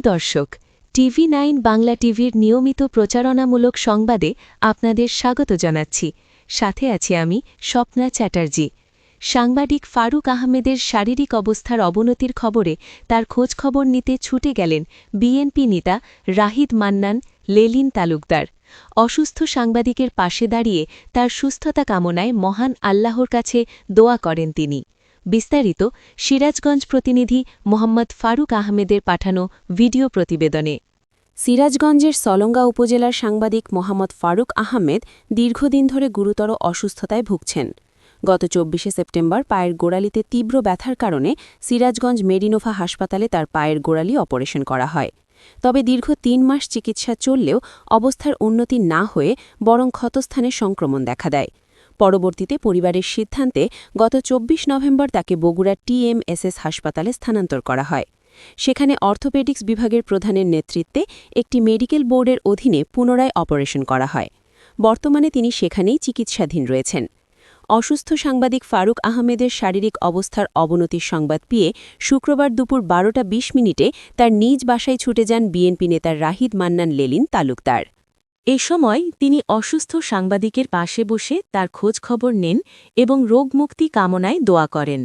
দর্শক, TV9 বাংলা টিভির নিয়মিত প্রচারণামূলক সংবাদে আপনাদের স্বাগত জানাচ্ছি। সাথে আছি আমি স্বপ্না চ্যাটার্জি। সাংবাদিক ফারুক আহমেদের শারীরিক অবস্থার অবনতির খবরে তার খোঁজখবর নিতে ছুটে গেলেন বিএনপি নেতা রাহিদ মান্নান লেলিন তালুকদার। অসুস্থ সাংবাদিকের পাশে দাঁড়িয়ে তার সুস্থতা কামনায় মহান আল্লাহর কাছে দোয়া করেন তিনি। বিস্তারিত সিরাজগঞ্জ প্রতিনিধি মোহাম্মদ ফারুক আহমেদের পাঠানো ভিডিও প্রতিবেদনে। সিরাজগঞ্জের সলঙ্গা উপজেলার সাংবাদিক মোহাম্মদ ফারুক আহমেদ দীর্ঘদিন ধরে গুরুতর অসুস্থতায় ভুগছেন। গত ২৪শে সেপ্টেম্বর পায়ের গোড়ালিতে তীব্র ব্যথার কারণে সিরাজগঞ্জ মেডিনোভা হাসপাতালে তার পায়ের গোড়ালি অপারেশন করা হয়। তবে দীর্ঘ ৩ মাস চিকিৎসা চললেও অবস্থার উন্নতি না হয়ে বরং ক্ষতস্থানে সংক্রমণ দেখা দেয়। পরবর্তীতে পরিবারের সিদ্ধান্তে গত ২৪ নভেম্বর তাকে বগুড়া TMSS হাসপাতালে স্থানান্তর করা হয়। সেখানে অর্থোপেডিক্স বিভাগের প্রধানের নেতৃত্বে একটি মেডিকেল বোর্ডের অধীনে পুনরায় অপারেশন করা হয়। বর্তমানে তিনি সেখানেই চিকিৎসাধীন রয়েছেন। অসুস্থ সাংবাদিক ফারুক আহমেদের শারীরিক অবস্থার অবনতির সংবাদ পেয়ে শুক্রবার দুপুর ১২টা ২০ মিনিটে তার নিজ বাসায় ছুটে যান বিএনপি নেতা রাহিদ মান্নান লেলিন তালুকদার। এ সময় তিনি অসুস্থ সাংবাদিকের পাশে বসে তার খোঁজখবর নেন এবং রোগমুক্তি কামনায় দোয়া করেন।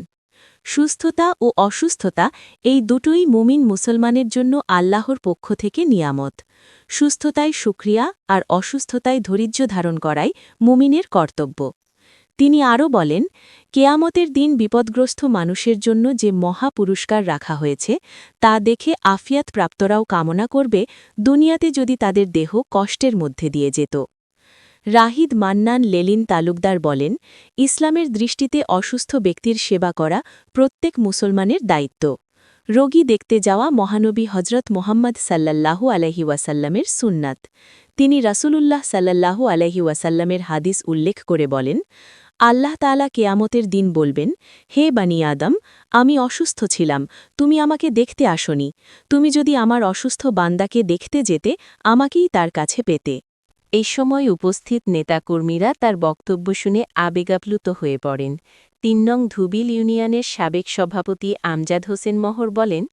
সুস্থতা ও অসুস্থতা এই দুটোই মুমিন মুসলমানের জন্য আল্লাহর পক্ষ থেকে নিয়ামত। সুস্থতায় শুকরিয়া আর অসুস্থতায় ধৈর্য ধারণ করাই মুমিনের কর্তব্য। তিনি আরও বলেন, কেয়ামতের দিন বিপদগ্রস্ত মানুষের জন্য যে মহা পুরস্কার রাখা হয়েছে তা দেখে আফিয়াত প্রাপ্তরাও কামনা করবে দুনিয়াতে যদি তাদের দেহ কষ্টের মধ্যে দিয়ে যেত। রাহিদ মান্নান লেলিন তালুকদার বলেন, ইসলামের দৃষ্টিতে অসুস্থ ব্যক্তির সেবা করা প্রত্যেক মুসলমানের দায়িত্ব। রোগী দেখতে যাওয়া মহানবী হজরত মোহাম্মদ সাল্লাল্লাহু আলাইহি ওয়াসাল্লামের সুন্নাত। তিনি রাসূলুল্লাহ সাল্লাল্লাহু আলাইহি ওয়াসাল্লামের হাদিস উল্লেখ করে বলেন, আল্লাহ তাআলা কেয়ামতের দিন বলবেন, হে বানি আদম, আমি অসুস্থ ছিলাম, তুমি আমাকে দেখতে আসনি। তুমি যদি আমার অসুস্থ বান্দাকে দেখতে যেতে, আমাকেই তার কাছে পেতে। এই সময় উপস্থিত নেতাকর্মীরা তার বক্তব্য শুনে আবেগাপ্লুত হয়ে পড়েন। ৩ নং ধুবিল ইউনিয়নের সাবেক সভাপতি আমজাদ হোসেন মহর বলেন,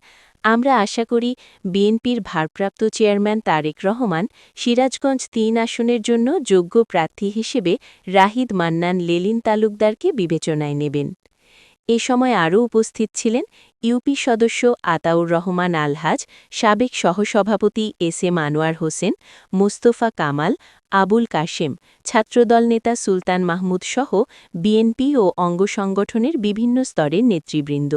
আমরা আশা করি বিএনপির ভারপ্রাপ্ত চেয়ারম্যান তারেক রহমান সিরাজগঞ্জ ৩ আসনের জন্য যোগ্য প্রার্থী হিসেবে রাহিদ মান্নান লেলিন তালুকদারকে বিবেচনায় নেবেন। এ সময় আরও উপস্থিত ছিলেন ইউপি সদস্য আতাউর রহমান আলহাজ, সাবেক সহসভাপতি SM আনোয়ার হোসেন, মোস্তফা কামাল, আবুল কাশেম, ছাত্রদল নেতা সুলতান মাহমুদ সহ বিএনপি ও অঙ্গ সংগঠনের বিভিন্ন স্তরের নেতৃবৃন্দ।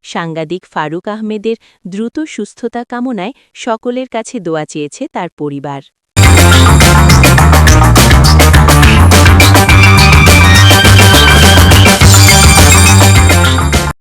সাংবাদিক ফারুক আহমেদের দ্রুত সুস্থতা কামনায় সকলের কাছে দোয়া চেয়েছে তার পরিবার।